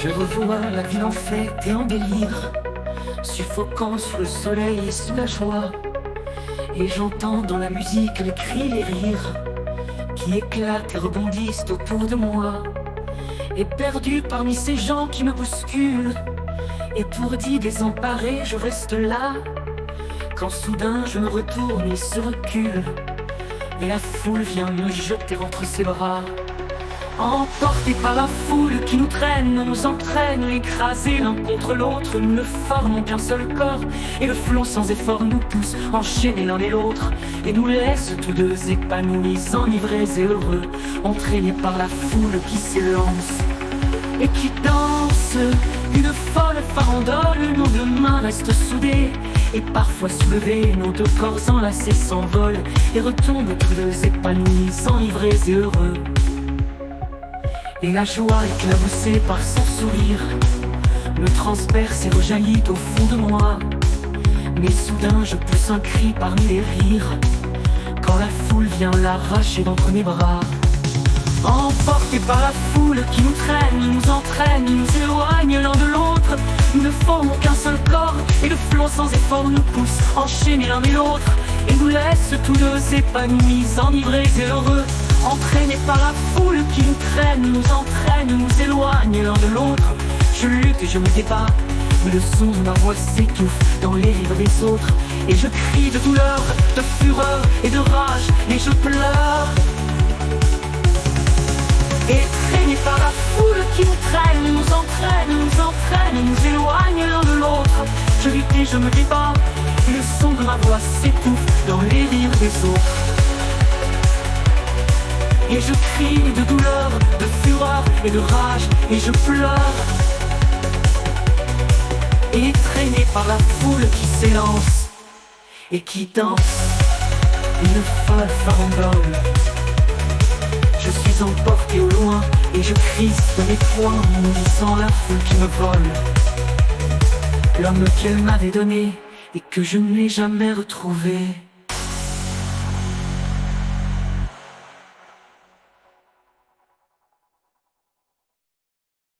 Je revois la ville en fête et en délire, suffocant sur le soleil et sous la joie. Et j'entends dans la musique les cris, les rires qui éclatent et rebondissent autour de moi. Et perdu parmi ces gens qui me bousculent, étourdi, désemparé, je reste là. Quand soudain je me retourne et se recule, et la foule vient me jeter entre ses bras. Emportés par la foule qui nous traîne, nous entraîne, écrasés l'un contre l'autre, nous ne formons qu'un seul corps. Et le flot sans effort nous pousse, enchaînés l'un et l'autre, et nous laisse tous deux épanouis, enivrés et heureux, entraînés par la foule qui s'élance et qui danse. Une folle farandole, nos deux mains restent soudées, et parfois soulevées, nos deux corps enlacés s'envolent et retombent tous deux épanouis, enivrés et heureux. Et la joie éclaboussée par son sourire me transperce et rejaillit au fond de moi. Mais soudain je pousse un cri parmi les rires, quand la foule vient l'arracher d'entre mes bras. Emportés par la foule qui nous traîne, nous entraîne, nous éloigne l'un de l'autre, nous ne formons qu'un seul corps, et le flot sans effort nous pousse, enchaînés l'un et l'autre, et nous laisse tous deux épanouis, enivrés et heureux. Entraînés par la foule qui nous traîne, nous entraîne, nous éloigne l'un de l'autre. Je lutte et je me débat, mais le son de ma voix s'étouffe dans les rires des autres. Et je crie de douleur, de fureur et de rage, et je pleure. Et traînés par la foule qui nous traîne, nous entraîne, nous éloigne l'un de l'autre. Je lutte et je me débat, et le son de ma voix s'étouffe dans les rires des autres. Et je crie de douleur, de fureur et de rage, et je pleure. Et traîné par la foule qui s'élance et qui danse une folle farandole, je suis emporté au loin et je crispe mes poings, nourrissant la foule qui me vole l'homme qu'elle m'avait donné et que je n'ai jamais retrouvé.